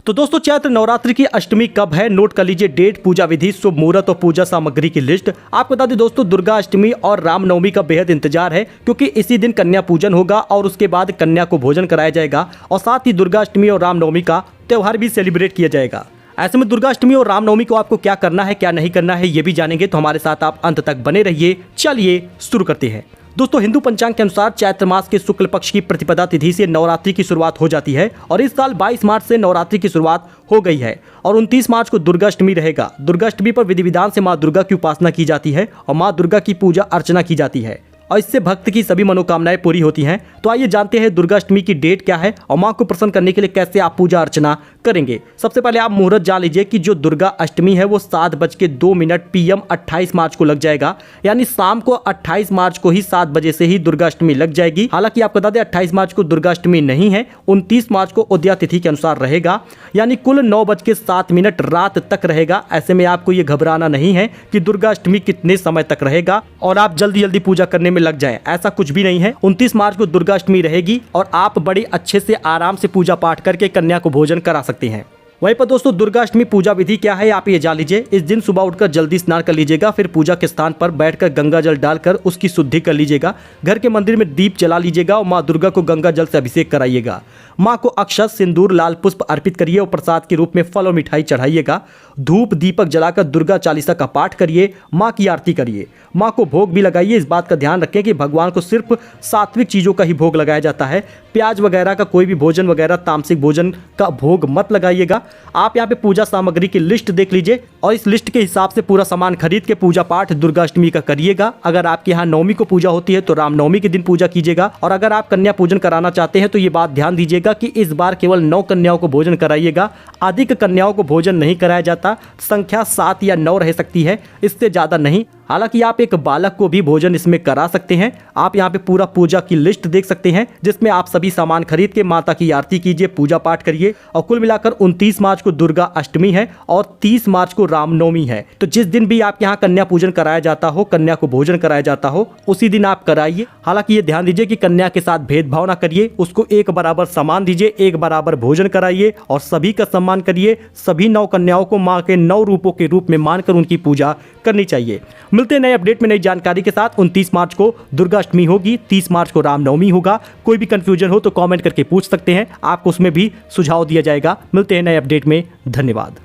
तो दोस्तों चैत्र नवरात्रि की अष्टमी कब है, नोट कर लीजिए डेट, पूजा विधि, शुभ मुहूर्त और पूजा सामग्री की लिस्ट। आपको बता दें दोस्तों, दुर्गा अष्टमी और रामनवमी का बेहद इंतजार है, क्योंकि इसी दिन कन्या पूजन होगा और उसके बाद कन्या को भोजन कराया जाएगा और साथ ही दुर्गा अष्टमी और रामनवमी का त्यौहार भी सेलिब्रेट किया जाएगा। ऐसे में दुर्गा अष्टमी और रामनवमी को आपको क्या करना है, क्या नहीं करना है, ये भी जानेंगे, तो हमारे साथ आप अंत तक बने रहिए। चलिए शुरू करते हैं। दोस्तों हिंदू पंचांग के अनुसार चैत्र मास के शुक्ल पक्ष की प्रतिपदा तिथि से नवरात्रि की शुरुआत हो जाती है और इस साल 22 मार्च से नवरात्रि की शुरुआत हो गई है और 29 मार्च को दुर्गा अष्टमी रहेगा। दुर्गा अष्टमी पर विधि विधान से मां दुर्गा की उपासना की जाती है और मां दुर्गा की पूजा अर्चना की जाती है और इससे भक्त की सभी मनोकामनाएं पूरी होती हैं। तो आइए जानते हैं दुर्गा अष्टमी की डेट क्या है और मां को प्रसन्न करने के लिए कैसे आप पूजा अर्चना करेंगे। सबसे पहले आप मुहूर्त जान लीजिए कि जो दुर्गा अष्टमी है वो 7:02 PM 28 मार्च को लग जाएगा, यानी शाम को 28 मार्च को ही 7 बजे से ही दुर्गा अष्टमी लग जाएगी। हालांकि आपको बता दें 28 मार्च को दुर्गा अष्टमी नहीं है, 29 मार्च को उदया तिथि के अनुसार रहेगा, यानी कुल 9:07 रात तक रहेगा। ऐसे में आपको ये घबराना नहीं है कि दुर्गा अष्टमी कितने समय तक रहेगा और आप जल्दी जल्दी पूजा करने में लग जाएं, ऐसा कुछ भी नहीं है। 29 मार्च को दुर्गा अष्टमी रहेगी और आप बड़े अच्छे से आराम से पूजा पाठ करके कन्या को भोजन करा सकते हैं। वहीं पर दोस्तों दुर्गा अष्टमी पूजा विधि क्या है आप ये जान लीजिए। इस दिन सुबह उठकर जल्दी स्नान कर लीजिएगा, फिर पूजा के स्थान पर बैठकर गंगा जल डालकर उसकी शुद्धि कर लीजिएगा। घर के मंदिर में दीप जला लीजिएगा और मां दुर्गा को गंगा जल से अभिषेक कराइएगा। मां को अक्षत, सिंदूर, लाल पुष्प अर्पित करिए और प्रसाद के रूप में फल और मिठाई चढ़ाइएगा। धूप दीपक जलाकर दुर्गा चालीसा का पाठ करिए, मां की आरती करिए, मां को भोग भी लगाइए। इस बात का ध्यान रखें कि भगवान को सिर्फ सात्विक चीज़ों का ही भोग लगाया जाता है, प्याज वगैरह का कोई भी भोजन वगैरह तामसिक भोजन का भोग मत लगाइएगा। आप यहाँ पे पूजा सामग्री की लिस्ट देख लीजिए और इस लिस्ट के हिसाब से पूरा सामान खरीद के पूजा पाठ दुर्गा अष्टमी का करिएगा। अगर आपके यहाँ नवमी को पूजा होती है तो रामनवमी के दिन पूजा कीजिएगा और अगर आप कन्या पूजन कराना चाहते हैं तो ये बात ध्यान दीजिएगा कि इस बार केवल 9 कन्याओं को भोजन कराइएगा, अधिक कन्याओं को भोजन नहीं कराया जाता। संख्या 7 या 9 रह सकती है, इससे ज़्यादा नहीं। हालांकि आप एक बालक को भी भोजन इसमें करा सकते हैं। आप यहाँ पे पूरा पूजा की लिस्ट देख सकते हैं जिसमें आप सभी सामान खरीद के माता की आरती कीजिए, पूजा पाठ करिए। और कुल मिलाकर 29 मार्च को दुर्गा अष्टमी है और 30 मार्च को रामनवमी है। तो जिस दिन भी आप यहाँ कन्या पूजन कराया जाता हो, कन्या को भोजन कराया जाता हो, उसी दिन आप कराइए। हालांकि ये ध्यान दीजिए कि कन्या के साथ भेदभाव ना करिए, उसको एक बराबर सामान दीजिए, एक बराबर भोजन कराइए और सभी का सम्मान करिए। सभी 9 कन्याओं को माँ के 9 रूपों के रूप में मानकर उनकी पूजा करनी चाहिए। मिलते हैं नए अपडेट में नई जानकारी के साथ। 29 मार्च को दुर्गा अष्टमी होगी, 30 मार्च को रामनवमी होगा। कोई भी कंफ्यूजन हो तो कमेंट करके पूछ सकते हैं, आपको उसमें भी सुझाव दिया जाएगा। मिलते हैं नए अपडेट में, धन्यवाद।